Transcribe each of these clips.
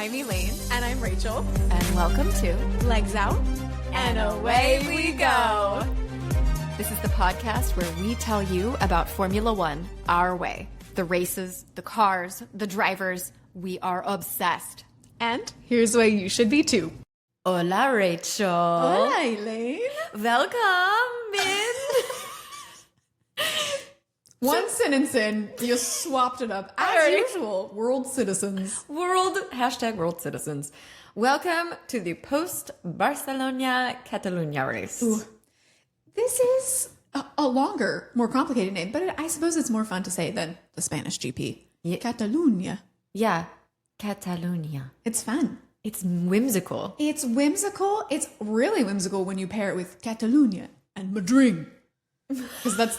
I'm Elaine. And I'm Rachel. And welcome to Legs Out. And Away We Go. This is the podcast where we tell you about Formula One our way. The races, the cars, the drivers. We are obsessed. And here's why you should be too. Hola, Rachel. Hola, Elaine. Welcome in. One sentence in, you swapped it up. As usual, world citizens. Hashtag world citizens. Welcome to the post-Barcelona-Catalunya race. Ooh. This is a longer, more complicated name, but I suppose it's more fun to say than the Spanish GP. Yeah. Catalunya. Yeah, Catalunya. It's fun. It's whimsical. It's whimsical. It's really whimsical when you pair it with Catalunya and Madrid. Because that's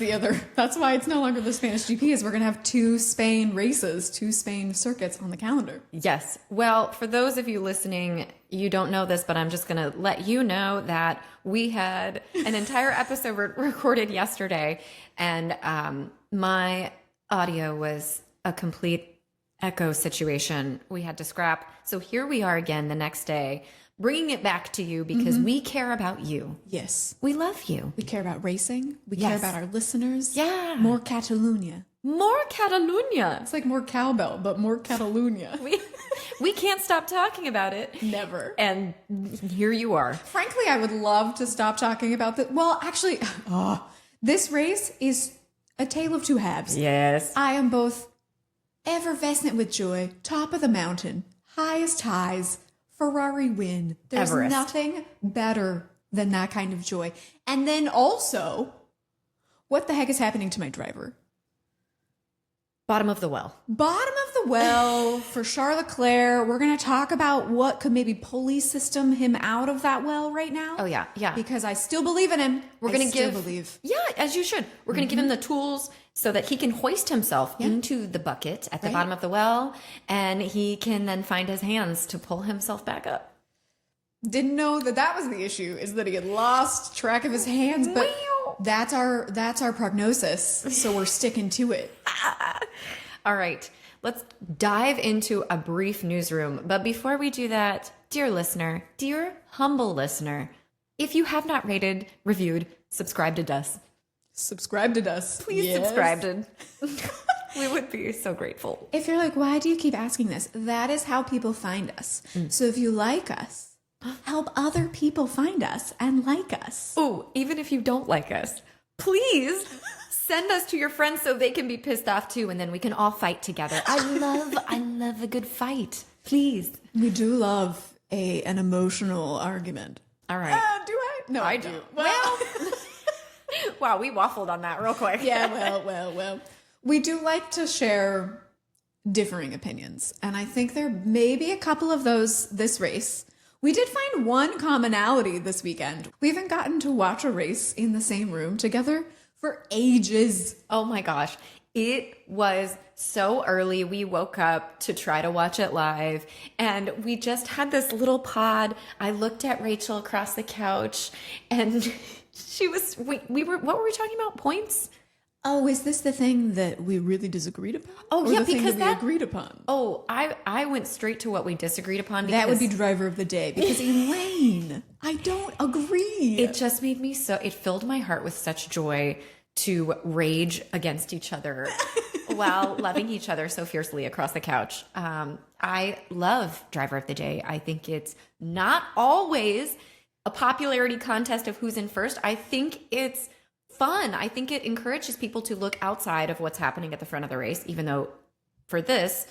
why it's no longer the Spanish GP, is we're going to have two Spain races, two Spain circuits on the calendar. Yes. Well, for those of you listening, you don't know this, but I'm just going to let you know that we had an entire episode recorded yesterday, and my audio was a complete echo situation. We had to scrap. So here we are again the next day, bringing it back to you because we care about you. Yes. We love you. We care about racing. We care about our listeners. Yeah. More Catalunya. More Catalunya. It's like more cowbell, but more Catalunya. We can't stop talking about it. Never. And here you are. Frankly, I would love to stop talking about that. Well, actually, this race is a tale of two halves. Yes. I am both effervescent with joy, top of the mountain, highest highs, Ferrari win. There's Everest. Nothing better than that kind of joy. And then also, what the heck is happening to my driver? Bottom of the well. Bottom of the well for Charles Leclerc. We're going to talk about what could maybe pulley system him out of that well right now. Oh, yeah. Yeah. Because I still believe in him. We're going to believe. Yeah, as you should. We're going to give him the tools so that he can hoist himself into the bucket at the bottom of the well, and he can then find his hands to pull himself back up. Didn't know that was the issue, is that he had lost track of his hands, but that's our prognosis, so we're sticking to it. All right, let's dive into a brief newsroom. But before we do that, dear listener, dear humble listener, if you have not rated, reviewed, subscribed to us, please subscribe to. We would be so grateful. If you're like, why do you keep asking this? That is how people find us. So if you like us, help other people find us and like us. Oh, even if you don't like us, please send us to your friends so they can be pissed off too, and then we can all fight together. I love a good fight. Please. We do love an emotional argument. All right. Do I? No, I do. Well, wow, we waffled on that real quick. Yeah, well. We do like to share differing opinions, and I think there may be a couple of those this race. We did find one commonality this weekend. We haven't gotten to watch a race in the same room together for ages. Oh my gosh. It was so early. We woke up to try to watch it live, and we just had this little pod. I looked at Rachel across the couch, and she was, what were we talking about? Points? Oh, is this the thing that we really disagreed upon? Oh, or yeah, the thing because that we agreed upon. Oh, I went straight to what we disagreed upon. That would be driver of the day, because Elaine, I don't agree. It just made me it filled my heart with such joy to rage against each other while loving each other so fiercely across the couch. I love driver of the day. I think it's not always a popularity contest of who's in first. I think it's fun. I think it encourages people to look outside of what's happening at the front of the race, even though for this,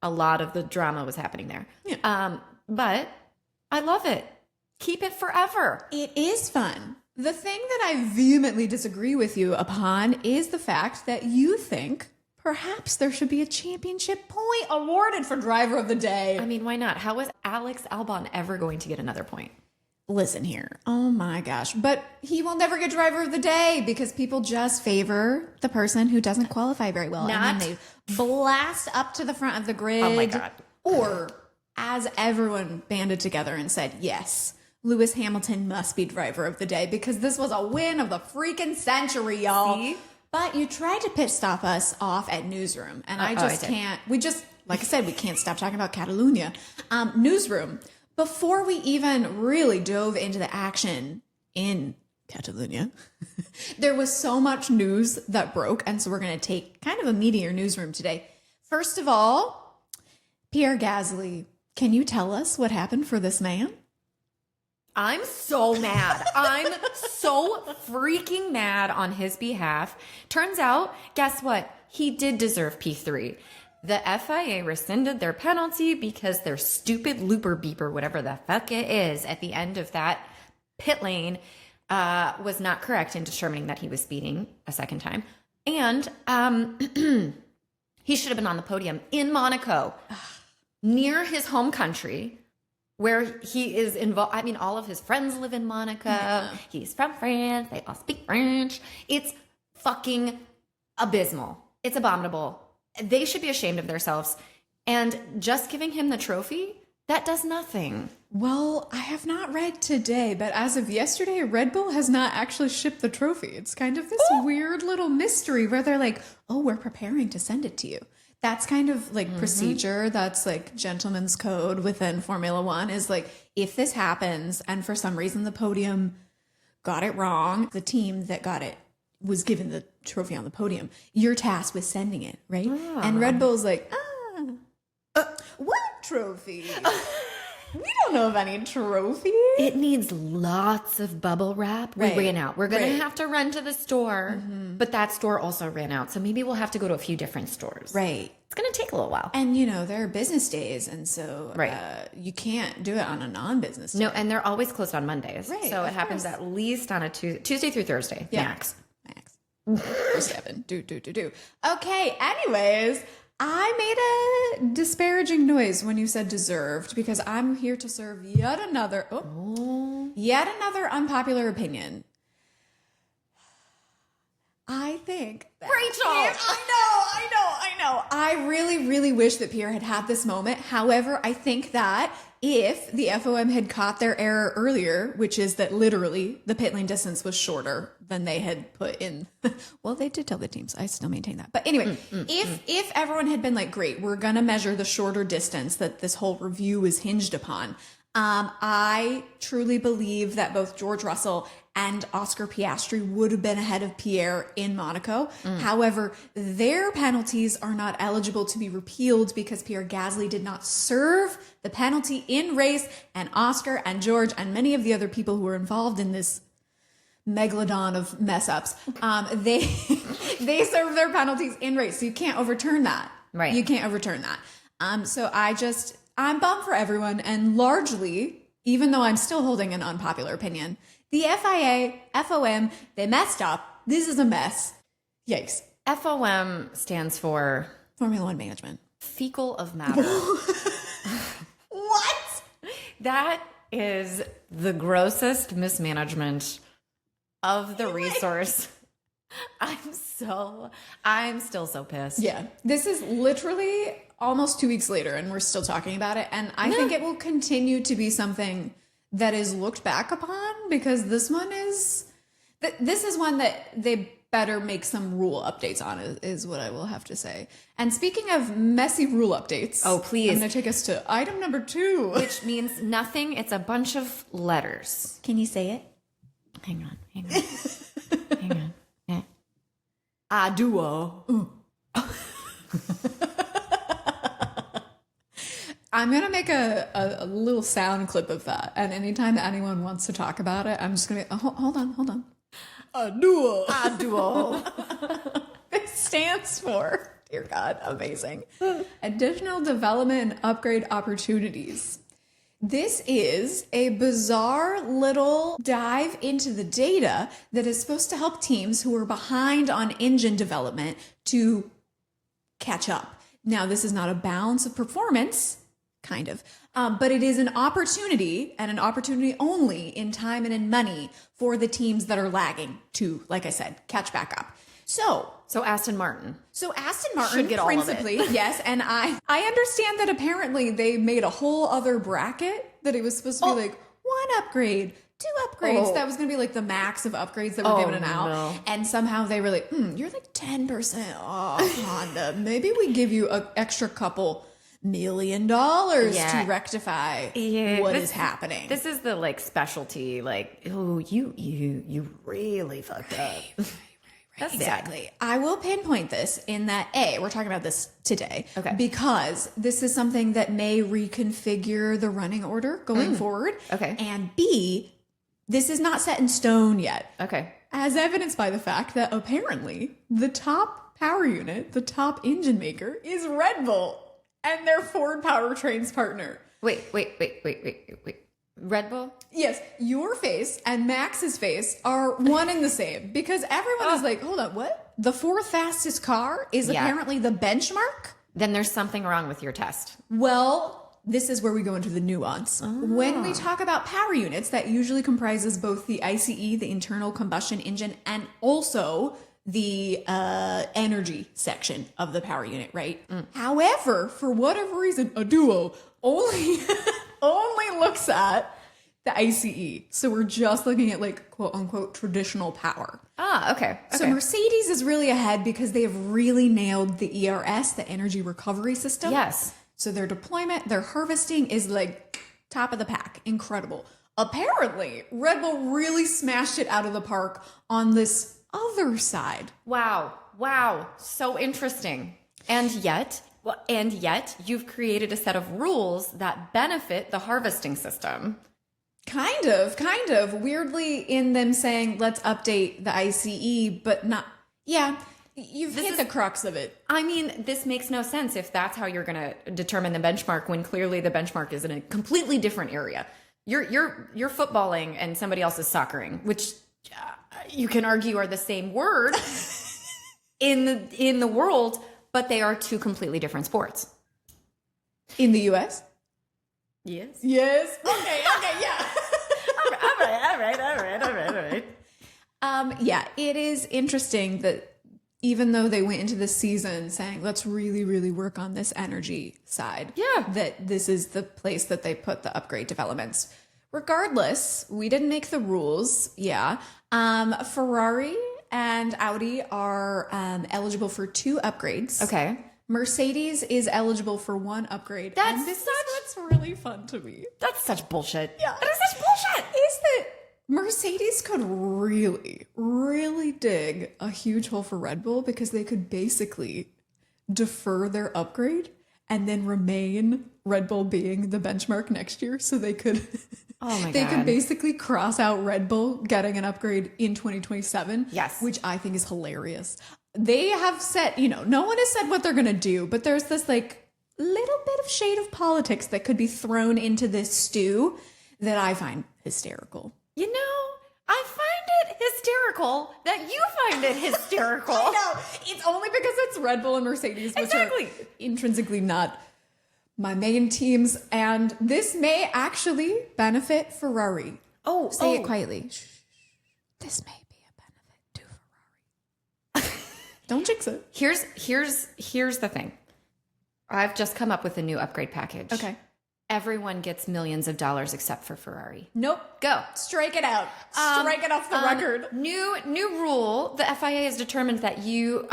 a lot of the drama was happening there. Yeah. But I love it. Keep it forever. It is fun. The thing that I vehemently disagree with you upon is the fact that you think perhaps there should be a championship point awarded for driver of the day. I mean, why not? How is Alex Albon ever going to get another point? Listen here. Oh my gosh. But he will never get driver of the day because people just favor the person who doesn't qualify very well. And then they blast up to the front of the grid. Oh my God. Or as everyone banded together and said, yes, Lewis Hamilton must be driver of the day because this was a win of the freaking century, y'all. See? But you tried to pit stop us off at Newsroom, and I just can't. like I said, we can't stop talking about Catalunya. Newsroom. Before we even really dove into the action in Catalunya, there was so much news that broke, and so we're going to take kind of a meatier newsroom today. First of all, Pierre Gasly, can you tell us what happened for this man? I'm so mad. I'm so freaking mad on his behalf. Turns out, guess what? He did deserve P3. The FIA rescinded their penalty because their stupid looper beeper, whatever the fuck it is, at the end of that pit lane was not correct in determining that he was speeding a second time. And he should have been on the podium in Monaco, near his home country, where he is involved. I mean, all of his friends live in Monaco. Yeah. He's from France. They all speak French. It's fucking abysmal. It's abominable. They should be ashamed of themselves. And just giving him the trophy, that does nothing. Well, I have not read today, but as of yesterday, Red Bull has not actually shipped the trophy. It's kind of this weird little mystery where they're like, oh, we're preparing to send it to you. That's kind of like procedure. That's like gentleman's code within Formula One is like, if this happens and for some reason the podium got it wrong, the team that got it was given the trophy on the podium, you're tasked with sending it, right? Ah. And Red Bull's like, what trophy? We don't know of any trophy. It needs lots of bubble wrap. We ran out. We're going to have to run to the store. But that store also ran out. So maybe we'll have to go to a few different stores. Right. It's going to take a little while. And, you know, there are business days. And so you can't do it on a non-business day. No, and they're always closed on Mondays. Right, so it happens at least on a Tuesday through Thursday. Yeah. Max. Or 7. Do. Okay, anyways, I made a disparaging noise when you said deserved because I'm here to serve yet another unpopular opinion. I think that Rachel! I know. I really, really wish that Pierre had this moment. However, I think that if the FOM had caught their error earlier, which is that literally the pit lane distance was shorter than they had put in. Well, they did tell the teams. I still maintain that. But anyway, if everyone had been like, great, we're going to measure the shorter distance that this whole review is hinged upon. I truly believe that both George Russell and Oscar Piastri would have been ahead of Pierre in Monaco. However, their penalties are not eligible to be repealed because Pierre Gasly did not serve the penalty in race, and Oscar and George and many of the other people who were involved in this megalodon of mess ups, they serve their penalties in race. So you can't overturn that. Right. You can't overturn that. So I'm bummed for everyone. And largely, even though I'm still holding an unpopular opinion, the FIA, FOM, they messed up. This is a mess. Yikes. FOM stands for Formula One Management. Fecal of matter. What? That is the grossest mismanagement of the resource. I'm still so pissed. Yeah. This is literally almost 2 weeks later and we're still talking about it. And I think it will continue to be something that is looked back upon because this is one that they better make some rule updates on is what I will have to say. And speaking of messy rule updates. Oh, please. I'm going to take us to item number 2. Which means nothing. It's a bunch of letters. Can you say it? Hang on. Hang on. Yeah. ADUO. I'm going to make a little sound clip of that. And anytime that anyone wants to talk about it, I'm just going to be, hold on. ADUO. It stands for, dear God, amazing. Additional development and upgrade opportunities. This is a bizarre little dive into the data that is supposed to help teams who are behind on engine development to catch up. Now, this is not a balance of performance, kind of, but it is an opportunity and an opportunity only in time and in money for the teams that are lagging to, like I said, catch back up. So Aston Martin. So Aston Martin should get principally, all of it. Yes, and I understand that apparently they made a whole other bracket that it was supposed to be like 1 upgrade, 2 upgrades. That was going to be like the max of upgrades that were given out. No. And somehow they were like, you're like 10% off, Honda. Maybe we give you an extra couple million to Yeah. rectify Yeah, what this- is happening. This is the like specialty, like, oh, you really fucked up. That's bad. Exactly. I will pinpoint this in that we're talking about this today. Okay. Because this is something that may reconfigure the running order going forward. Okay. And B, this is not set in stone yet. Okay. As evidenced by the fact that apparently the top power unit, the top engine maker, is Red Bull and their Ford Powertrains partner. Wait. Red Bull? Yes, your face and Max's face are one and the same because everyone is like, hold on, what? The fourth fastest car is apparently the benchmark? Then there's something wrong with your test. Well, this is where we go into the nuance. When we talk about power units, that usually comprises both the ICE, the internal combustion engine, and also the energy section of the power unit, right? However, for whatever reason, ADUO only looks at the ICE. So we're just looking at like quote unquote traditional power. Ah, okay. So Mercedes is really ahead because they have really nailed the ERS, the energy recovery system. Yes. So their deployment, their harvesting is like top of the pack. Incredible. Apparently, Red Bull really smashed it out of the park on this other side. Wow. So interesting. And yet, you've created a set of rules that benefit the harvesting system. Kind of. Weirdly in them saying, let's update the ICE, but not. Yeah, you've hit the crux of it. I mean, this makes no sense if that's how you're going to determine the benchmark when clearly the benchmark is in a completely different area. You're footballing and somebody else is soccering, which you can argue are the same word in the world, but they are two completely different sports. In the US? Yes. Yes. Okay, yeah. All right. Yeah, it is interesting that even though they went into this season saying, let's really, really work on this energy side, that this is the place that they put the upgrade developments. Regardless, we didn't make the rules. Ferrari and Audi are eligible for 2 upgrades. Okay. Mercedes is eligible for 1 upgrade. That's and this is what's really fun to me. That's such bullshit. Yeah. That is such bullshit. Is that Mercedes could really, really dig a huge hole for Red Bull because they could basically defer their upgrade and then remain Red Bull being the benchmark next year. So they could, they could basically cross out Red Bull getting an upgrade in 2027. Yes. Which I think is hilarious. They have said, no one has said what they're going to do, but there's this like little bit of shade of politics that could be thrown into this stew that I find hysterical. I find it hysterical that you find it hysterical. I know. It's only because it's Red Bull and Mercedes, which are intrinsically not my main teams. And this may actually benefit Ferrari. Say it quietly. Shh. This may be a benefit to Ferrari. Don't jinx it. Here's the thing. I've just come up with a new upgrade package. Okay. Everyone gets millions of dollars except for Ferrari. Nope. Go. Strike it out. Strike it off the record. New rule. The FIA has determined that you,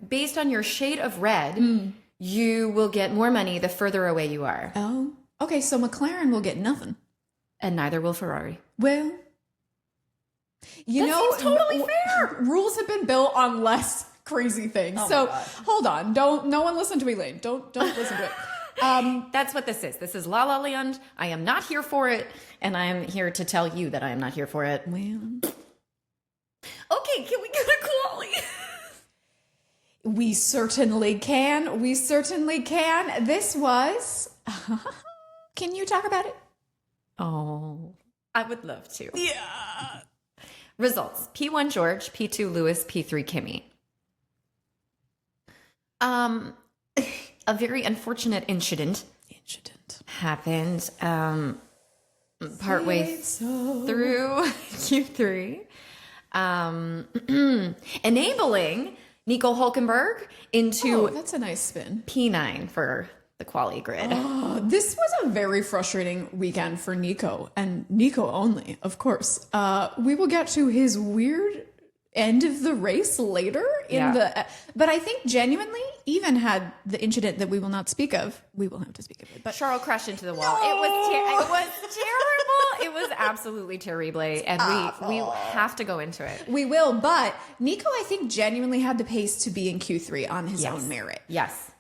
based on your shade of red, you will get more money the further away you are. Oh. Okay, so McLaren will get nothing. And neither will Ferrari. Well, seems totally fair. Rules have been built on less crazy things. So hold on. No one listen to Elaine. Don't listen to it. That's what this is. This is La La Land. I am not here for it, and I am here to tell you that I am not here for it. Well, okay, can we get a quali? We certainly can. This was. Can you talk about it? Oh, I would love to. Yeah. Results: P1 George, P2 Lewis, P3 Kimmy. A very unfortunate incident happened partway through Q3, enabling Nico Hulkenberg into that's a nice spin. P9 for the quali grid. This was a very frustrating weekend for Nico, and Nico only, of course. We will get to his weird end of the race later but I think genuinely even had the incident that we will not speak of, we will have to speak of it, but Charles crashed into the wall. No! It was terrible. It was absolutely terrible. And we have to go into it. We will, but Nico, I think, genuinely had the pace to be in Q3 on his own merit. Yes.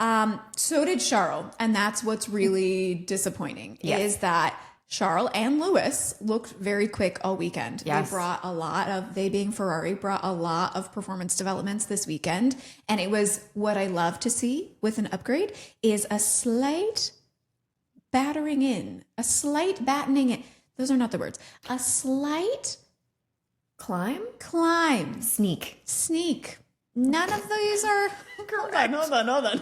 So did Charles, and that's what's really disappointing is that Charles and Lewis looked very quick all weekend. Yes. They being Ferrari, brought a lot of performance developments this weekend. And it was what I love to see with an upgrade is a slight battening in. Those are not the words. A slight climb, sneak. None of these are correct. Hold on.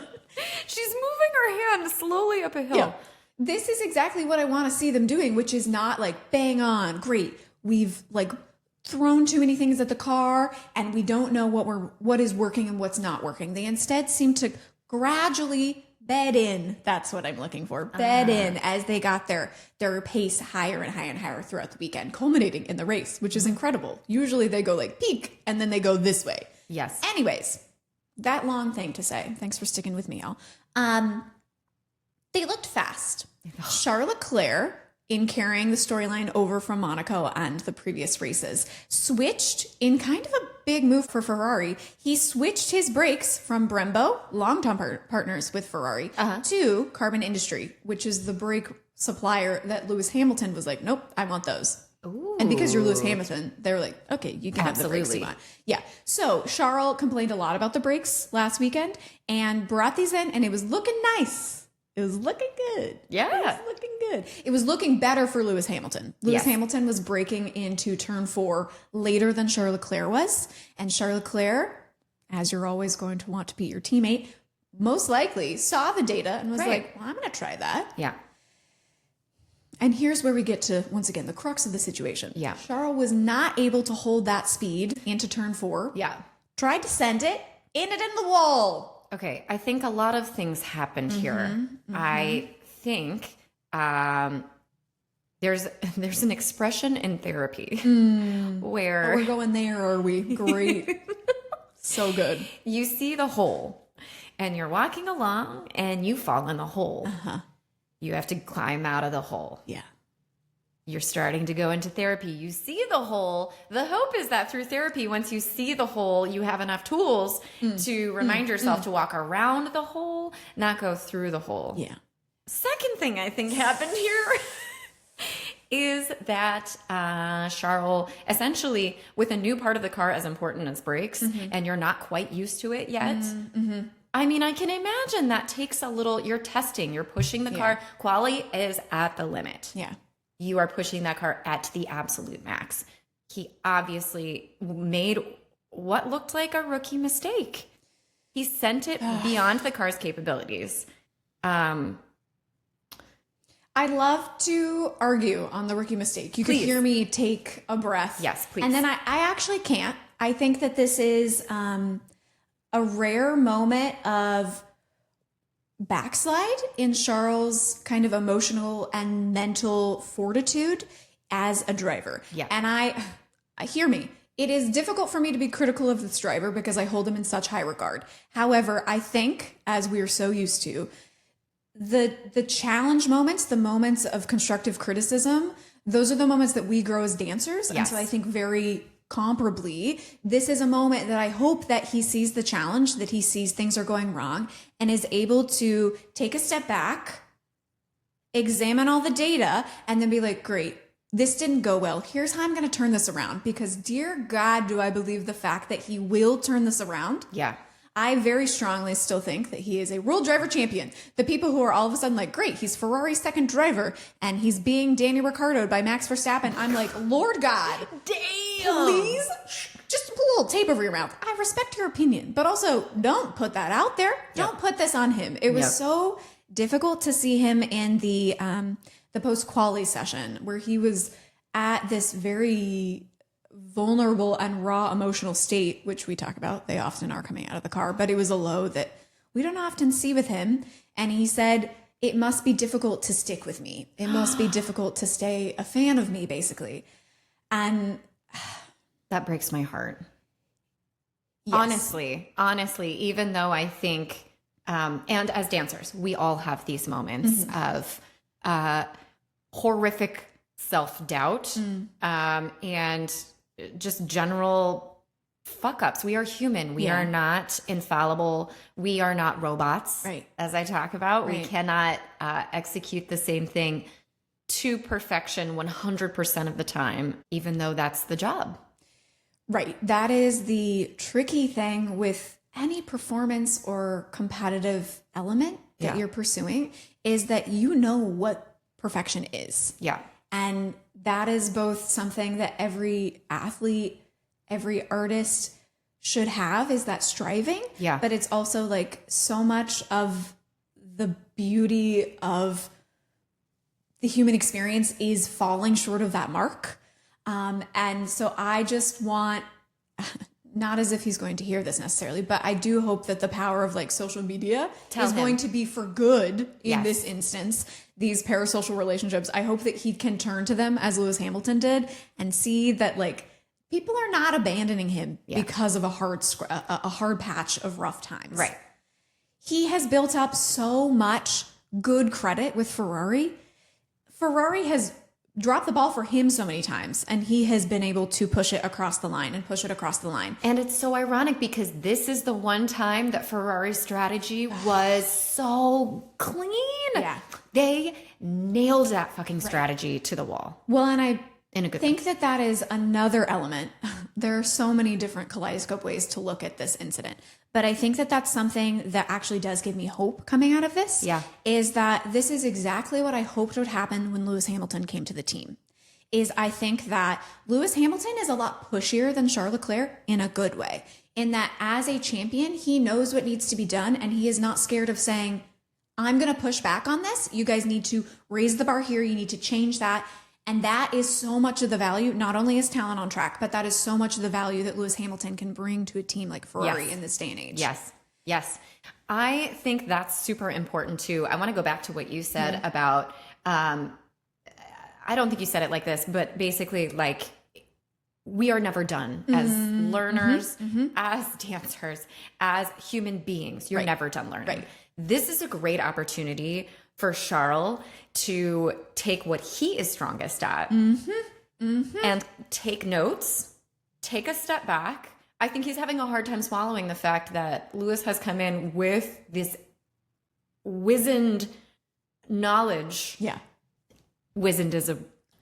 She's moving her hand slowly up a hill. Yeah. This is exactly what I want to see them doing, which is not like bang on, great. We've like thrown too many things at the car and we don't know what is working and what's not working. They instead seem to gradually bed in. That's what I'm looking for. Bed in as they got their pace higher and higher and higher throughout the weekend, culminating in the race, which is incredible. Usually they go like peak and then they go this way. Yes. Anyways, that long thing to say. Thanks for sticking with me, y'all. They looked fast. Charles Leclerc, in carrying the storyline over from Monaco and the previous races, switched in kind of a big move for Ferrari. He switched his brakes from Brembo, longtime partners with Ferrari, to Carbon Industry, which is the brake supplier that Lewis Hamilton was like, nope, I want those. Ooh. And because you're Lewis Hamilton, they're like, okay, you can have the brakes you want. Yeah. So Charles complained a lot about the brakes last weekend and brought these in, and it was looking nice. It was looking good. Yeah. It was looking good. It was looking better for Lewis Hamilton. Lewis Hamilton was braking into turn 4 later than Charles Leclerc was. And Charles Leclerc, as you're always going to want to be your teammate, most likely saw the data and was like, well, I'm going to try that. Yeah. And here's where we get to, once again, the crux of the situation. Yeah. Charles was not able to hold that speed into turn 4. Yeah. Tried to send it, in the wall. Okay, I think a lot of things happened here. I think there's an expression in therapy where we're going there, are we? Great. So good. You see the hole and you're walking along and you fall in the hole. You have to climb out of the hole. Yeah. You're starting to go into therapy. You see the hole. The hope is that through therapy, once you see the hole, you have enough tools to remind yourself to walk around the hole, not go through the hole. Yeah. Second thing I think happened here is that Charles, essentially with a new part of the car as important as brakes, and you're not quite used to it yet. I mean, I can imagine that takes a little, you're testing, you're pushing the car. Quali is at the limit. Yeah. You are pushing that car at the absolute max. He obviously made what looked like a rookie mistake. He sent it beyond the car's capabilities. I'd love to argue on the rookie mistake. You could hear me take a breath. Yes, please. And then I actually can't. I think that this is a rare moment of backslide in Charles' kind of emotional and mental fortitude as a driver. Yeah. And I hear me. It is difficult for me to be critical of this driver because I hold him in such high regard. However, I think, as we are so used to, the challenge moments, the moments of constructive criticism, those are the moments that we grow as dancers. Yes. And so I think very comparably, this is a moment that I hope that he sees the challenge, that he sees things are going wrong, and is able to take a step back, examine all the data, and then be like, great, this didn't go well. Here's how I'm going to turn this around. Because dear God, do I believe the fact that he will turn this around. Yeah. I very strongly still think that he is a world driver champion. The people who are all of a sudden like, great, he's Ferrari's second driver and he's being Danny Ricciardo'd by Max Verstappen. I'm like, Lord God, damn, please just put a little tape over your mouth. I respect your opinion, but also don't put that out there. Don't put this on him. It was so difficult to see him in the post-quali session where he was at this very vulnerable and raw emotional state, which we talk about. They often are coming out of the car, but it was a low that we don't often see with him. And he said, it must be difficult to stick with me. It must be difficult to stay a fan of me, basically. And that breaks my heart. Honestly, even though I think, and as dancers, we all have these moments of horrific self-doubt and just general fuck-ups. We are human. We are not infallible. We are not robots, right? As I talk about. Right. We cannot execute the same thing to perfection 100% of the time, even though that's the job. Right. That is the tricky thing with any performance or competitive element that you're pursuing, is that you know what perfection is. Yeah. And that is both something that every athlete, every artist should have, is that striving. Yeah. But it's also like so much of the beauty of the human experience is falling short of that mark. And so I just want, not as if he's going to hear this necessarily, but I do hope that the power of like social media is going to be for good in this instance. These parasocial relationships, I hope that he can turn to them as Lewis Hamilton did and see that like people are not abandoning him because of a hard patch of rough times. Right. He has built up so much good credit with Ferrari. Ferrari has dropped the ball for him so many times, and he has been able to push it across the line and push it across the line. And it's so ironic because this is the one time that Ferrari's strategy was so clean. Yeah. They nailed that fucking strategy to the wall. Well, and I In a good think that that is another element. There are so many different kaleidoscope ways to look at this incident. But I think that that's something that actually does give me hope coming out of this. Yeah. Is that this is exactly what I hoped would happen when Lewis Hamilton came to the team. Is I think that Lewis Hamilton is a lot pushier than Charles Leclerc in a good way. In that as a champion, he knows what needs to be done and he is not scared of saying, I'm going to push back on this. You guys need to raise the bar here. You need to change that. And that is so much of the value, not only his talent on track, but that is so much of the value that Lewis Hamilton can bring to a team like Ferrari in this day and age. Yes. I think that's super important too. I want to go back to what you said about, I don't think you said it like this, but basically like we are never done as learners, as dancers, as human beings. You're never done learning. Right. This is a great opportunity for Charles to take what he is strongest at and take notes, take a step back. I think he's having a hard time swallowing the fact that Lewis has come in with this wizened knowledge. Yeah. Wizened is a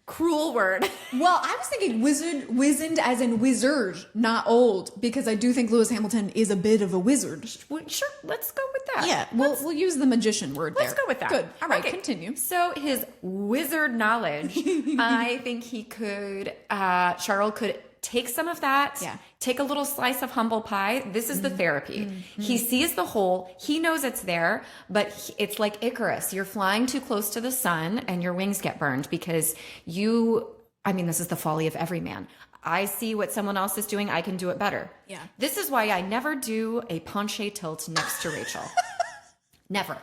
cruel word. Well, I was thinking wizened as in wizard, not old, because I do think Lewis Hamilton is a bit of a wizard. Well, sure, let's go with that. Yeah, we'll use the magician word there. Let's go with that. Good. All right, Okay. continue. So his wizard knowledge, I think he could, Charles could take some of that, take a little slice of humble pie. This is the therapy. He sees the hole. He knows it's there, but it's like Icarus. You're flying too close to the sun and your wings get burned because this is the folly of every man. I see what someone else is doing. I can do it better. Yeah. This is why I never do a penché tilt next to Rachel. Never.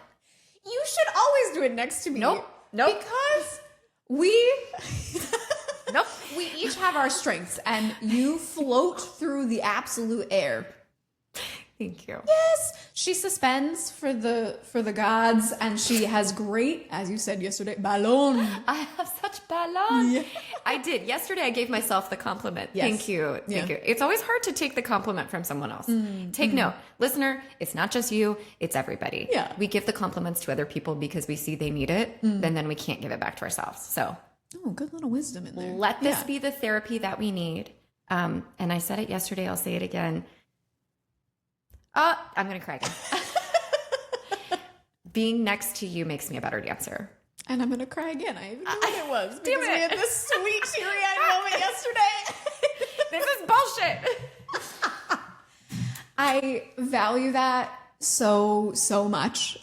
You should always do it next to me. Nope. Because we each have our strengths, and you float through the absolute air. Thank you. Yes, she suspends for the gods, and she has great, as you said yesterday, ballon. I have such ballon. Yeah. I did. Yesterday, I gave myself the compliment. Yes. Thank you. Thank you. It's always hard to take the compliment from someone else. Take note. Listener, it's not just you, it's everybody. Yeah. We give the compliments to other people because we see they need it, and then we can't give it back to ourselves. So Oh, good little wisdom in there. let this be the therapy that we need. And I said it yesterday. I'll say it again. I'm going to cry again. Being next to you makes me a better dancer. And I'm going to cry again. I even knew what it was. Because Damn it. we had this sweet teary-eyed moment yesterday. This is bullshit. I value that so much.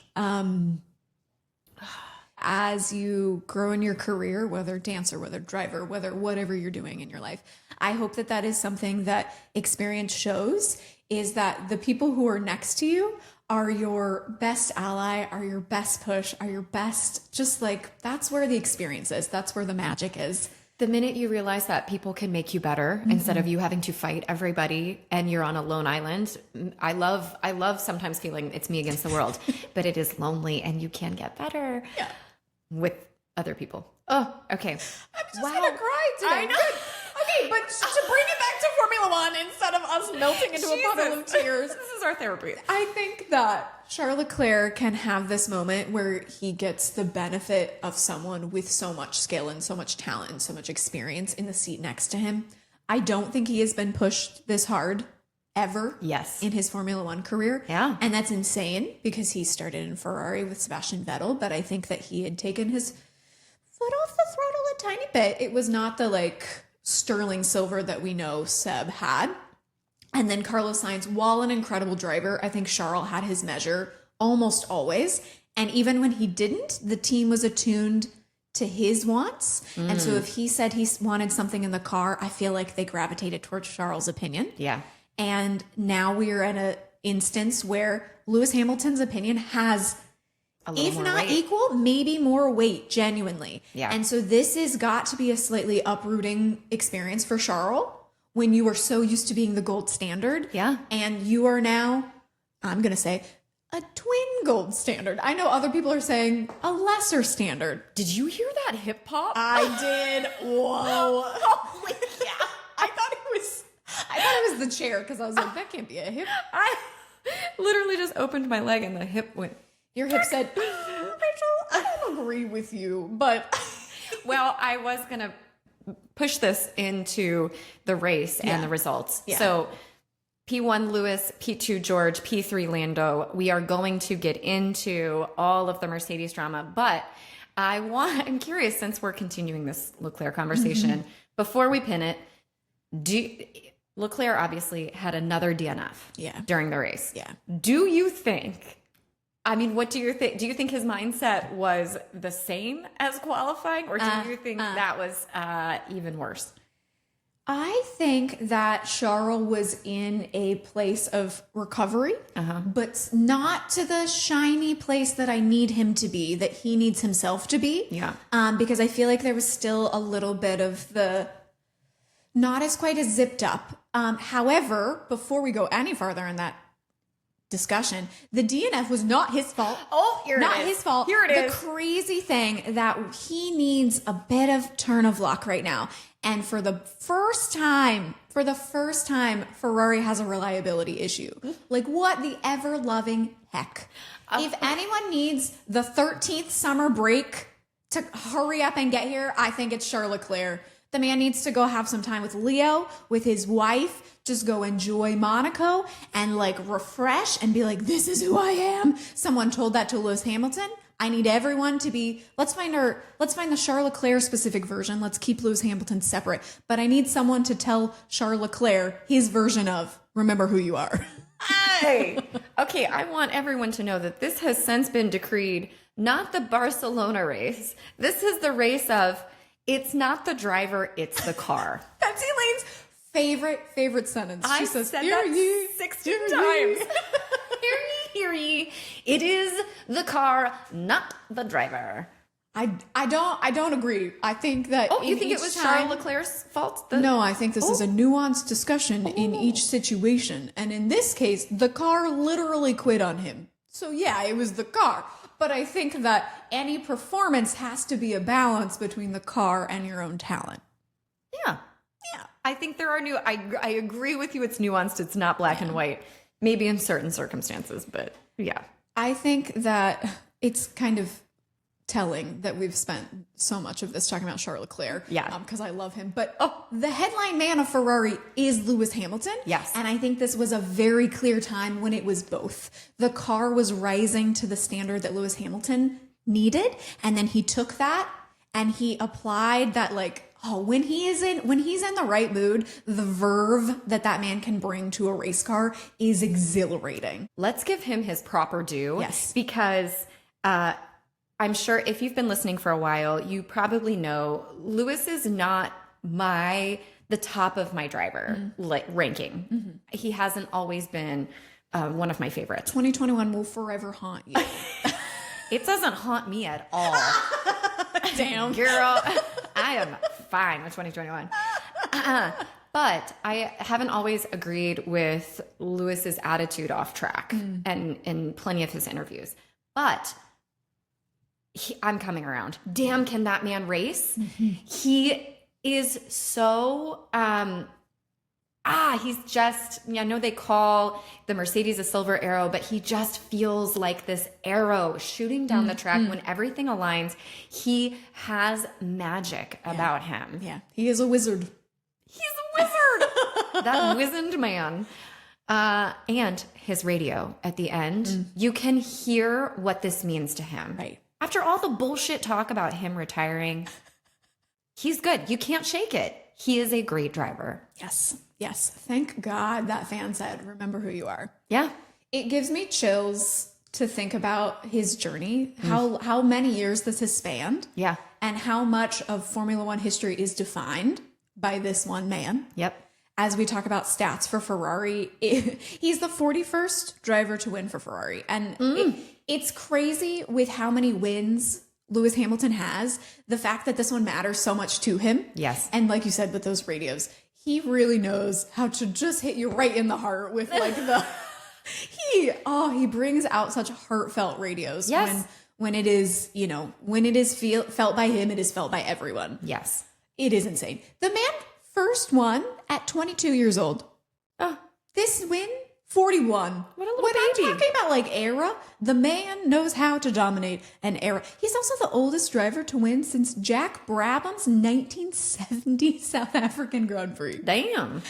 As you grow in your career, whether dancer, whether driver, whether whatever you're doing in your life, I hope that that is something that experience shows, is that the people who are next to you are your best ally, are your best push, are your best, just like, that's where the experience is. That's where the magic is. The minute you realize that people can make you better instead of you having to fight everybody and you're on a lone island. I love sometimes feeling it's me against the world, but it is lonely and you can get better with other people. Oh, okay. I'm just gonna cry today. I know. Okay, but to bring it back to Formula One instead of us melting into a puddle of tears. This is our therapy. I think that Charles Leclerc can have this moment where he gets the benefit of someone with so much skill and so much talent and so much experience in the seat next to him. I don't think he has been pushed this hard ever in his Formula One career. Yeah. And that's insane because he started in Ferrari with Sebastian Vettel, but I think that he had taken his foot off the throttle a tiny bit. It was not the like sterling silver that we know Seb had. And then Carlos Sainz, while an incredible driver, I think Charles had his measure almost always. And even when he didn't, the team was attuned to his wants. And so if he said he wanted something in the car, I feel like they gravitated towards Charles' opinion. Yeah. And now we are at an instance where Lewis Hamilton's opinion has, if not weight. equal, maybe more weight, genuinely. Yeah. And so this has got to be a slightly uprooting experience for Charles when you are so used to being the gold standard. Yeah. And you are now, I'm going to say, a twin gold standard. I know other people are saying a lesser standard. Did you hear that hip hop? I did. Whoa. Holy yeah. I thought it was the chair because I was like, that can't be a hip. I literally just opened my leg and the hip went. Your hip said, Rachel, I don't agree with you, but. Well, I was going to push this into the race and the results. Yeah. So P1 Lewis, P2 George, P3 Lando. We are going to get into all of the Mercedes drama, but I'm curious, since we're continuing this Leclerc conversation, before we pin it, Leclerc obviously had another DNF during the race. Yeah. Do you think, what do you think? Do you think his mindset was the same as qualifying, or do you think that was even worse? I think that Charles was in a place of recovery, but not to the shiny place that I need him to be, that he needs himself to be. Yeah. Because I feel like there was still a little bit of the not as quite as zipped up. However, before we go any farther in that discussion, the DNF was not his fault. Oh, here it is. Not his fault. Here it is. The crazy thing that he needs a bit of turn of luck right now. And for the first time, Ferrari has a reliability issue. Like, what the ever-loving heck? If anyone needs the 13th summer break to hurry up and get here, I think it's Charles Leclerc. The man needs to go have some time with Leo, with his wife, just go enjoy Monaco and like refresh and be like, this is who I am. Someone told that to Lewis Hamilton. I need everyone to be, let's find the Charles Leclerc specific version. Let's keep Lewis Hamilton separate. But I need someone to tell Charles Leclerc his version of, remember who you are. Hey, okay, I want everyone to know that this has since been decreed, not the Barcelona race. This is the race of, it's not the driver, it's the car. That's Elaine's favorite sentence. I said that 60 times. Hear ye. It is the car, not the driver. I don't agree. I think that. Oh, you think it was Charles Leclerc's fault? No, I think this is a nuanced discussion in each situation. And in this case, the car literally quit on him. So yeah, it was the car. But I think that any performance has to be a balance between the car and your own talent. Yeah. I think there are I agree with you. It's nuanced. It's not black and white. Maybe in certain circumstances, but yeah. I think that it's kind of telling that we've spent so much of this talking about Charles Leclerc. Yeah. Because I love him. But the headline man of Ferrari is Lewis Hamilton. Yes. And I think this was a very clear time when it was both. The car was rising to the standard that Lewis Hamilton needed. And then he took that and he applied that when he's in the right mood, the verve that man can bring to a race car is exhilarating. Let's give him his proper due. Yes. Because I'm sure if you've been listening for a while, you probably know Lewis is not the top of my driver ranking. Mm-hmm. He hasn't always been one of my favorites. 2021 will forever haunt you. It doesn't haunt me at all. Damn. Girl, I am fine with 2021. But I haven't always agreed with Lewis's attitude off track and in plenty of his interviews. But I'm coming around. Damn, can that man race? He is so, he's just, I know they call the Mercedes a silver arrow, but he just feels like this arrow shooting down the track when everything aligns. He has magic about him. Yeah, he is a wizard. He's a wizard. That wizened man. And his radio at the end, you can hear what this means to him. Right. After all the bullshit talk about him retiring, he's good. You can't shake it. He is a great driver. Yes. Yes. Thank God that fan said, remember who you are. Yeah. It gives me chills to think about his journey, how many years this has spanned. Yeah. And how much of Formula One history is defined by this one man. Yep. As we talk about stats for Ferrari, he's the 41st driver to win for Ferrari. And it's crazy with how many wins Lewis Hamilton has. The fact that this one matters so much to him. Yes. And like you said, with those radios, he really knows how to just hit you right in the heart with like he brings out such heartfelt radios. Yes. When it is, when it is felt by him, it is felt by everyone. Yes. It is insane. The man first won at 22 years old. This win, 41. What a little when baby. I'm talking about like era, the man knows how to dominate an era. He's also the oldest driver to win since Jack Brabham's 1970 South African Grand Prix. Damn.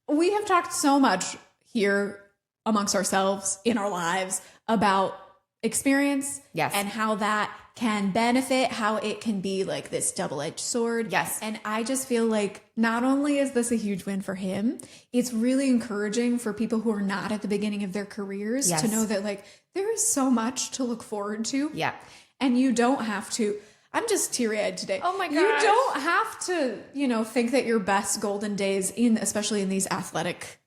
We have talked so much here amongst ourselves in our lives about experience and how that can benefit, how it can be like this double-edged sword. Yes. And I just feel like not only is this a huge win for him, it's really encouraging for people who are not at the beginning of their careers to know that like there is so much to look forward to. Yeah. And you don't have to, I'm just teary-eyed today. Oh my gosh. You don't have to, think that your best golden days especially in these athletic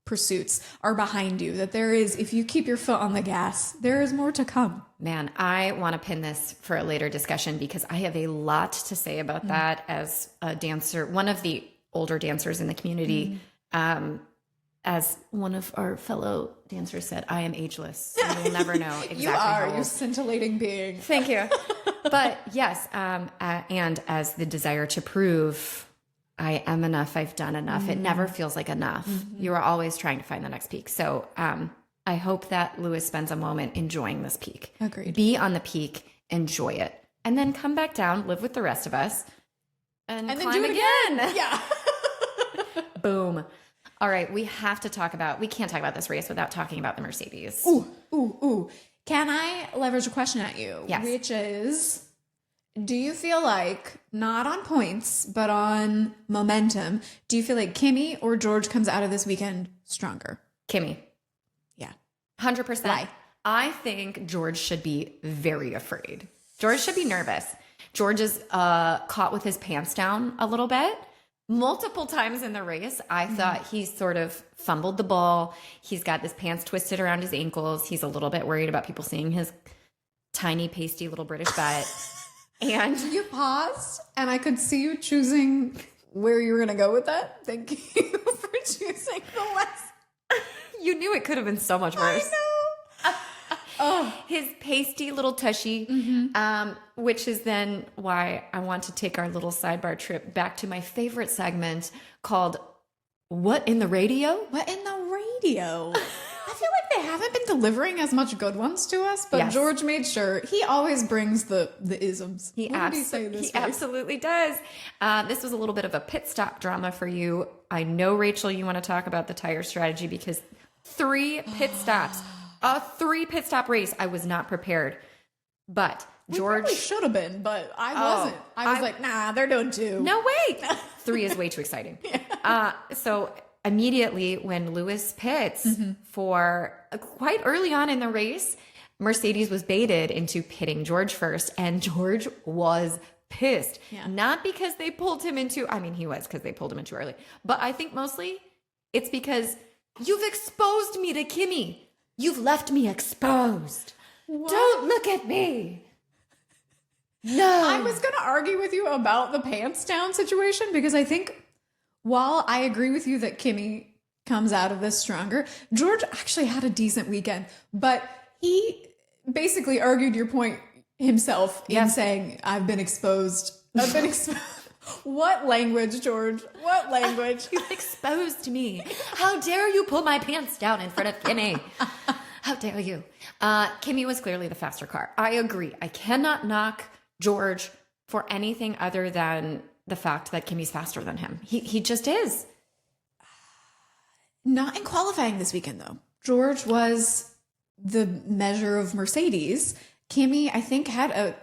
pursuits are behind you, that there is, if you keep your foot on the gas, there is more to come. Man, I want to pin this for a later discussion because I have a lot to say about that as a dancer, one of the older dancers in the community. As one of our fellow dancers said, I am ageless. You will never know exactly You are, how you old. scintillating being. Thank you. But yes, and as the desire to prove I am enough, I've done enough. It never feels like enough. You are always trying to find the next peak. So I hope that Lewis spends a moment enjoying this peak. Agreed. Be on the peak, enjoy it, and then come back down, live with the rest of us, and climb then do it again. Yeah. Boom. All right, we can't talk about this race without talking about the Mercedes. Ooh. Can I leverage a question at you? Yes. Which is, do you feel like, not on points, but on momentum, do you feel like Kimi or George comes out of this weekend stronger? Kimi. Yeah. 100%. Why? I think George should be very afraid. George should be nervous. George is caught with his pants down a little bit. Multiple times in the race, I thought he sort of fumbled the ball. He's got his pants twisted around his ankles. He's a little bit worried about people seeing his tiny, pasty little British butt. And you paused, and I could see you choosing where you were going to go with that. Thank you for choosing the less. You knew it could have been so much worse. I know. His pasty little tushy, which is then why I want to take our little sidebar trip back to my favorite segment called What in the Radio? What in the radio? I feel like they haven't been delivering as much good ones to us, but Yes. George made sure. He always brings the isms. He What did he say this he absolutely does. This was a little bit of a pit stop drama for you. I know, Rachel, you want to talk about the tire strategy because 3 pit stops. A 3 pit stop race. I was not prepared. But George should have been, but I wasn't. I was like, nah, they're doing 2. No, wait. 3 is way too exciting. So immediately when Lewis pits for quite early on in the race, Mercedes was baited into pitting George first, and George was pissed. Yeah. Not because they pulled him into, he was because they pulled him in too early. But I think mostly it's because you've exposed me to Kimi. You've left me exposed. What? Don't look at me. No. I was going to argue with you about the pants down situation because I think while I agree with you that Kimmy comes out of this stronger, George actually had a decent weekend, but he basically argued your point himself in saying, I've been exposed. What language, George? What language? You've exposed me. How dare you pull my pants down in front of Kimmy? How dare you? Kimmy was clearly the faster car. I agree. I cannot knock George for anything other than the fact that Kimmy's faster than him. He just is. Not in qualifying this weekend, though. George was the measure of Mercedes. Kimmy, I think, had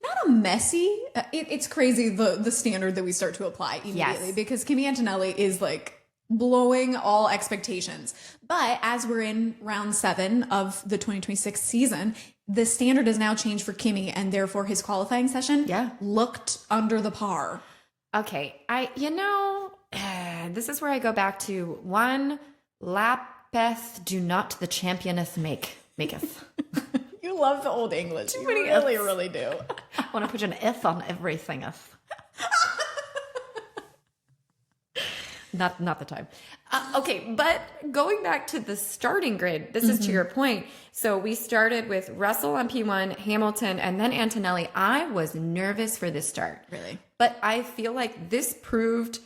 not a messy. It's crazy the standard that we start to apply immediately because Kimi Antonelli is like blowing all expectations. But as we're in round 7 of the 2026 season, the standard has now changed for Kimi, and therefore his qualifying session looked under the par. Okay, this is where I go back to one lappeth do not the championeth maketh. You love the old English. You really, really do. I want to put an F on everything. Not the time. Okay, but going back to the starting grid, this is to your point. So we started with Russell on P1, Hamilton, and then Antonelli. I was nervous for this start. Really? But I feel like this proved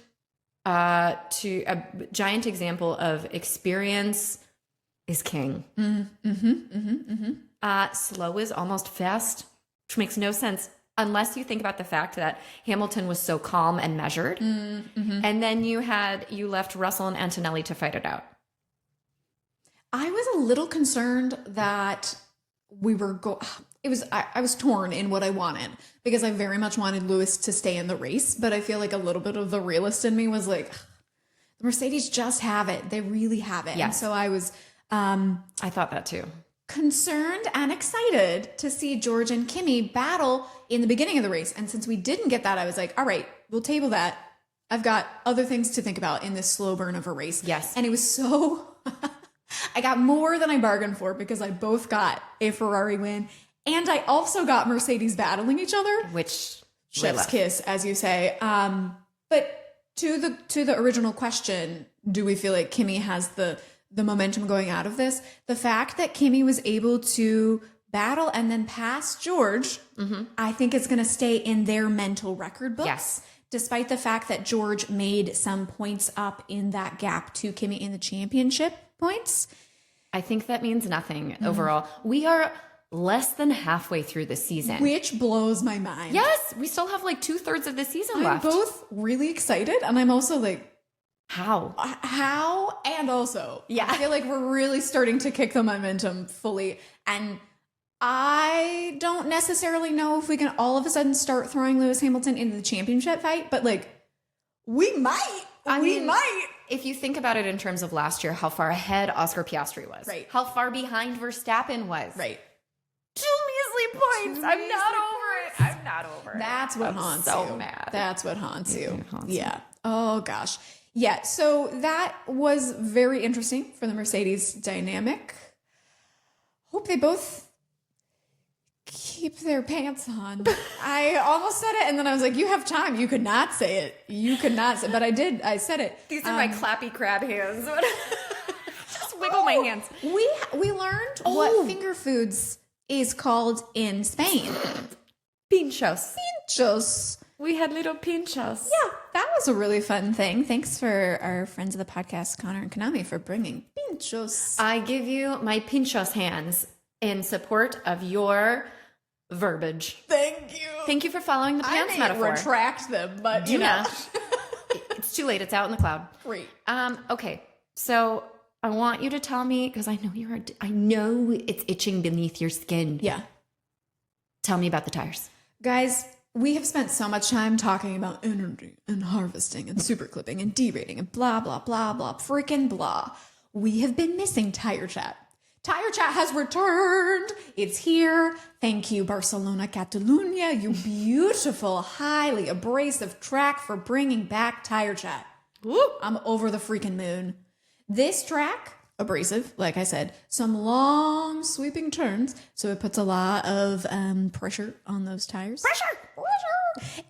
to a giant example of experience is king. Slow is almost fast, which makes no sense unless you think about the fact that Hamilton was so calm and measured. And then you left Russell and Antonelli to fight it out. I was a little concerned that I was torn in what I wanted because I very much wanted Lewis to stay in the race, but I feel like a little bit of the realist in me was like, the Mercedes just have it. They really have it. Yes. And so I was I thought that too. Concerned and excited to see George and Kimi battle in the beginning of the race. And since we didn't get that, I was like, all right, we'll table that. I've got other things to think about in this slow burn of a race. Yes. And it was so, I got more than I bargained for because I both got a Ferrari win and I also got Mercedes battling each other. Which chef's kiss, as you say. But to the original question, do we feel like Kimi has the momentum going out of this? The fact that Kimi was able to battle and then pass George, I think it's going to stay in their mental record books. Yes. Despite the fact that George made some points up in that gap to Kimi in the championship points. I think that means nothing overall. We are less than halfway through the season. Which blows my mind. Yes, we still have like 2/3 of the season left. I'm both really excited and I'm also like, How? And also, I feel like we're really starting to kick the momentum fully. And I don't necessarily know if we can all of a sudden start throwing Lewis Hamilton into the championship fight, but like, we might. We might. If you think about it in terms of last year, how far ahead Oscar Piastri was. Right. How far behind Verstappen was. Right. 2 measly points. I'm not over it. That's what haunts you. I'm so mad. That's what haunts you. Yeah. Oh, gosh. Yeah, so that was very interesting for the Mercedes dynamic. Hope they both keep their pants on. I almost said it, and then I was like, you have time. You could not say it. You could not say it. But I did. I said it. These are my clappy crab hands. Just wiggle my hands. We learned what finger foods is called in Spain. Pinchos. Pinchos. We had little pinchos. Yeah, that was a really fun thing. Thanks for our friends of the podcast, Connor and Konami, for bringing pinchos. I give you my pinchos hands in support of your verbiage. Thank you. Thank you for following the pants metaphor. Retract them, but you know. It's too late. It's out in the cloud. Great. Okay, so I want you to tell me, because I know it's itching beneath your skin. Yeah. Tell me about the tires. Guys, we have spent so much time talking about energy and harvesting and super clipping and derating and blah, blah, blah, blah, freaking blah. We have been missing Tire Chat. Tire Chat has returned. It's here. Thank you, Barcelona-Catalunya, you beautiful, highly abrasive track for bringing back Tire Chat. Woo. I'm over the freaking moon. This track abrasive, like I said, some long sweeping turns. So it puts a lot of pressure on those tires. Pressure.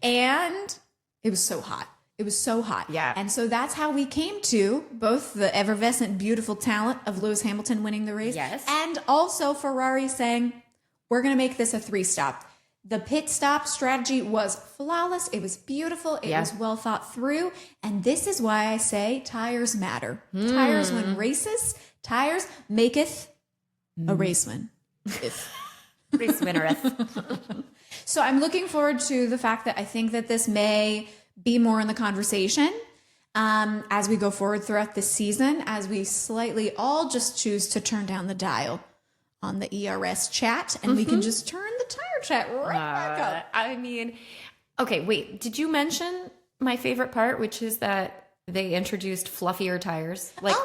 And it was so hot. It was so hot. Yeah. And so that's how we came to both the effervescent, beautiful talent of Lewis Hamilton winning the race. Yes. And also Ferrari saying, we're going to make this a 3-stop. The pit stop strategy was flawless. It was beautiful. It was well thought through. And this is why I say tires matter. Tires win races. Tires maketh a race win. Race winnereth. So I'm looking forward to the fact that I think that this may be more in the conversation as we go forward throughout the season, as we slightly all just choose to turn down the dial on the ERS chat, and we can just turn the tire chat right back up. I mean, okay, wait. Did you mention my favorite part, which is that they introduced fluffier tires? Like,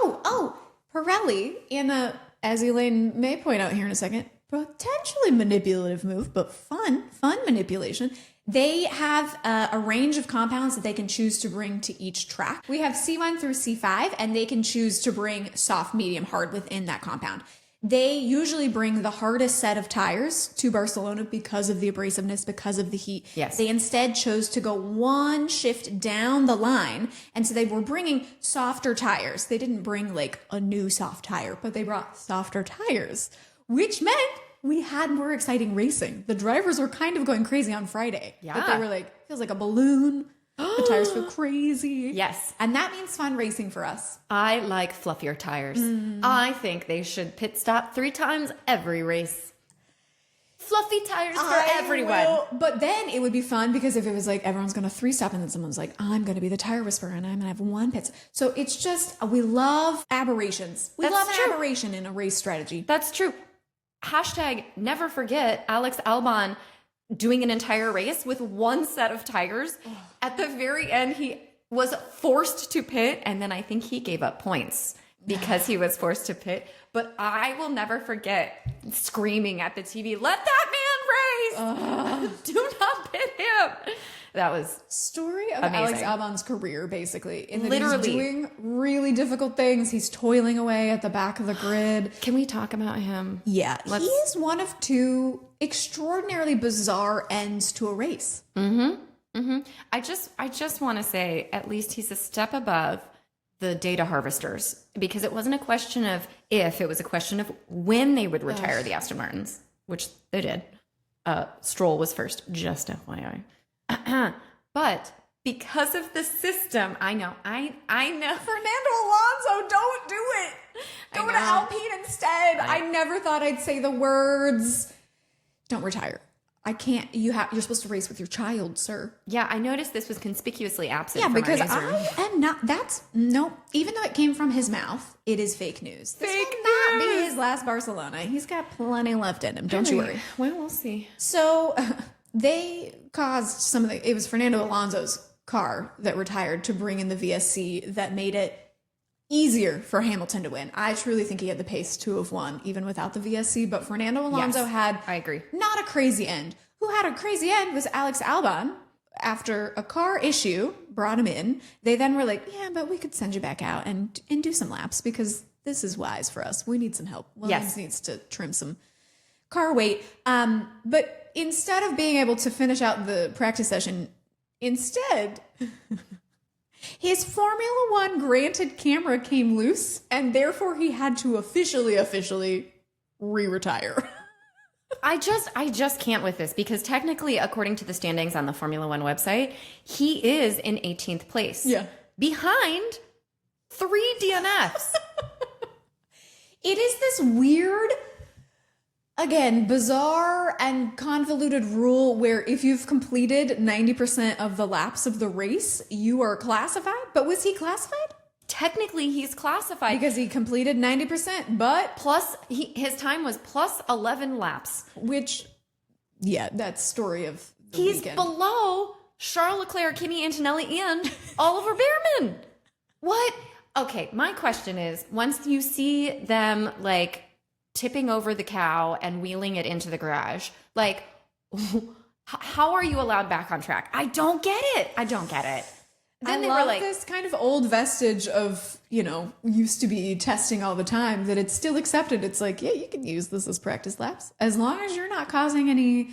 Pirelli, in a, as Elaine may point out here in a second, potentially manipulative move, but fun manipulation. They have a range of compounds that they can choose to bring to each track. We have C1 through C5, and they can choose to bring soft, medium, hard within that compound. They usually bring the hardest set of tires to Barcelona because of the abrasiveness, because of the heat. Yes. They instead chose to go one shift down the line. And so they were bringing softer tires. They didn't bring like a new soft tire, but they brought softer tires, which meant we had more exciting racing. The drivers were kind of going crazy on Friday. Yeah. But they were like, feels like a balloon. The tires feel crazy. yes. And that means fun racing for us. I like fluffier tires. I think they should pit stop 3 times every race. Fluffy tires for everyone. But then it would be fun because if it was like everyone's going to 3-stop and then someone's like, I'm going to be the tire whisperer and I'm going to have 1 pit. So it's just, we love aberrations. We love an aberration in a race strategy. That's true. Hashtag never forget Alex Albon doing an entire race with 1 set of tires. At the very end, he was forced to pit, and then I think he gave up points because he was forced to pit. But I will never forget screaming at the TV, let that man race! Do not pit him! That was story of amazing. Alex Albon's career, basically. In that Literally. he's doing really difficult things. He's toiling away at the back of the grid. Can we talk about him? Yeah, he is one of 2 extraordinarily bizarre ends to a race. I just want to say, at least he's a step above the data harvesters, because it wasn't a question of if, it was a question of when they would retire the Aston Martins, which they did. Stroll was first, just FYI. But because of the system, I know. Fernando Alonso, don't do it. Go to Alpine instead. I never thought I'd say the words. Don't retire. I can't. You're supposed to race with your child, sir. Yeah, I noticed this was conspicuously absent. Yeah, from because our newsroom. I am not. That's no. Even though it came from his mouth, it is fake news. This will not be his last Barcelona. He's got plenty left in him. Don't you worry. Well, we'll see. So they caused some of the. It was Fernando Alonso's car that retired to bring in the VSC that made it easier for Hamilton to win. I truly think he had the pace to have won even without the VSC, but Fernando Alonso had, I agree, not a crazy end. Who had a crazy end was Alex Albon. After a car issue brought him in, they then were like, yeah, but we could send you back out and do some laps because this is wise for us. We need some help. Williams needs to trim some car weight. But instead of being able to finish out the practice session, instead, his Formula One granted camera came loose, and therefore he had to officially re-retire. I just can't with this, because technically, according to the standings on the Formula One website, he is in 18th place. Yeah. Behind 3 DNFs. It is this weird, again, bizarre and convoluted rule where if you've completed 90% of the laps of the race, you are classified. But was he classified? Technically, he's classified. Because he completed 90%, but... Plus, his time was plus 11 laps. Which, yeah, that's story of the He's weekend. below Charles Leclerc, Kimi Antonelli, and Oliver Behrman. What? Okay, my question is, once you see them, like, tipping over the cow and wheeling it into the garage, like, how are you allowed back on track? I don't get it. Then I they love were like, this kind of old vestige of, used to be testing all the time, that it's still accepted. It's like, yeah, you can use this as practice laps as long as you're not causing any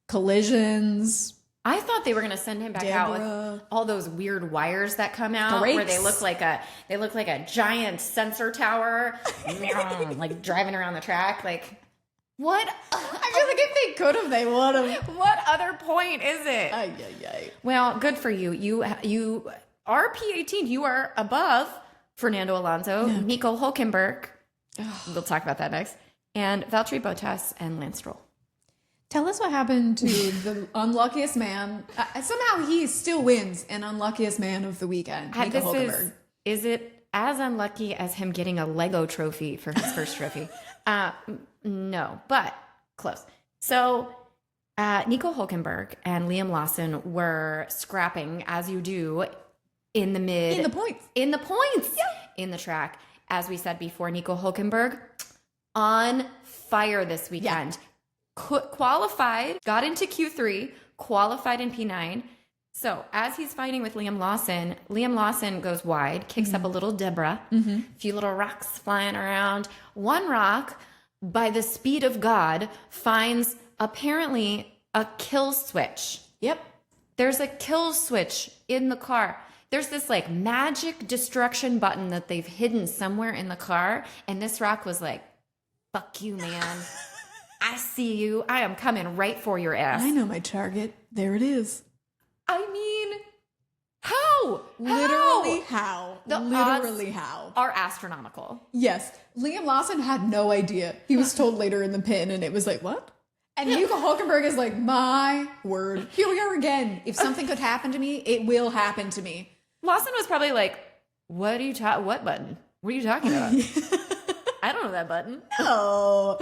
collisions. I thought they were going to send him back out with all those weird wires that come out where they look like a giant sensor tower, like driving around the track. Like, what? I feel like if they could have, they would have. What other point is it? Ay, ay, ay. Well, good for you. You are P18. You are above Fernando Alonso, Nico Hülkenberg. We'll talk about that next. And Valtteri Bottas and Lance Stroll. Tell us what happened to the unluckiest man. Somehow he still wins an unluckiest man of the weekend, Nico Hülkenberg. Is it as unlucky as him getting a Lego trophy for his first trophy? No, but close. So Nico Hülkenberg and Liam Lawson were scrapping, as you do, in the points. In the track. As we said before, Nico Hülkenberg on fire this weekend. Yeah. Qualified, got into Q3, qualified in P9. So as he's fighting with Liam Lawson goes wide, kicks up a little debris, a few little rocks flying around. One rock, by the speed of God, finds apparently a kill switch. Yep. There's a kill switch in the car. There's this like magic destruction button that they've hidden somewhere in the car. And this rock was like, fuck you, man. I see you. I am coming right for your ass. I know my target. There it is. I mean, how? Literally how? The Literally odds how? are astronomical. Yes. Liam Lawson had no idea. He was told later in the pit, and it was like, what? And Nico Hülkenberg is like, my word. Here we are again. If something could happen to me, it will happen to me. Lawson was probably like, what button? What are you talking about? I don't know that button. Oh,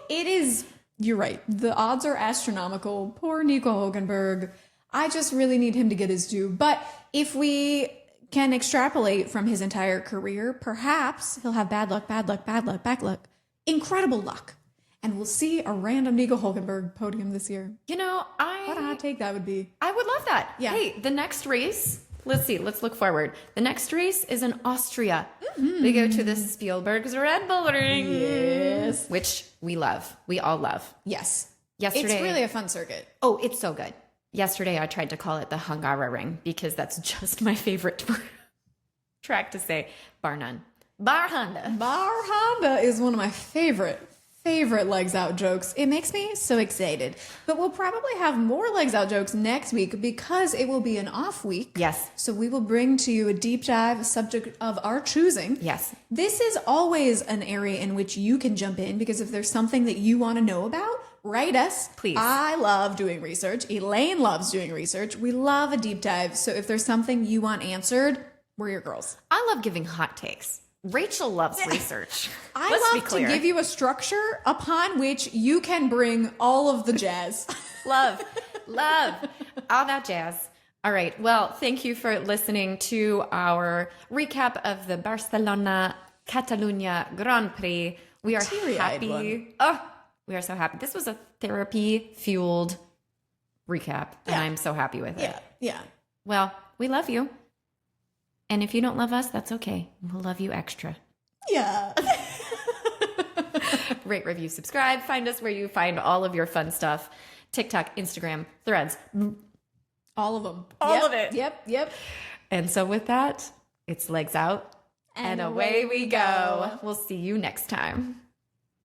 it is. You're right. The odds are astronomical. Poor Nico Hülkenberg. I just really need him to get his due. But if we can extrapolate from his entire career, perhaps he'll have bad luck, bad luck, incredible luck. And we'll see a random Nico Hülkenberg podium this year. What a hot take that would be. I would love that. Yeah. Hey, the next race, let's look forward. The next race is in Austria. We go to the Spielberg's Red Bull Ring. Yes. Which we love. We all love. Yes. Yesterday. It's really a fun circuit. Oh, it's so good. Yesterday, I tried to call it the Hungara Ring because that's just my favorite track to say. Bar none. Bar Honda. Bar Honda is one of my favorite legs out jokes. It makes me so excited. But we'll probably have more legs out jokes next week because it will be an off week. Yes. So we will bring to you a deep dive, a subject of our choosing. Yes. This is always an area in which you can jump in because if there's something that you want to know about, write us. Please. I love doing research. Elaine loves doing research. We love a deep dive. So if there's something you want answered, we're your girls. I love giving hot takes. Rachel loves research. I Let's be love clear. to give you a structure upon which you can bring all of the jazz. love, all that jazz. All right. Well, thank you for listening to our recap of the Barcelona-Catalunya Grand Prix. We are happy. Oh, we are so happy. This was a therapy-fueled recap, and I'm so happy with it. Yeah. Well, we love you. And if you don't love us, that's okay. We'll love you extra. Yeah. Rate, review, subscribe. Find us where you find all of your fun stuff. TikTok, Instagram, Threads. All of them. All of it. Yep. And so with that, it's legs out. And away we go. We'll see you next time.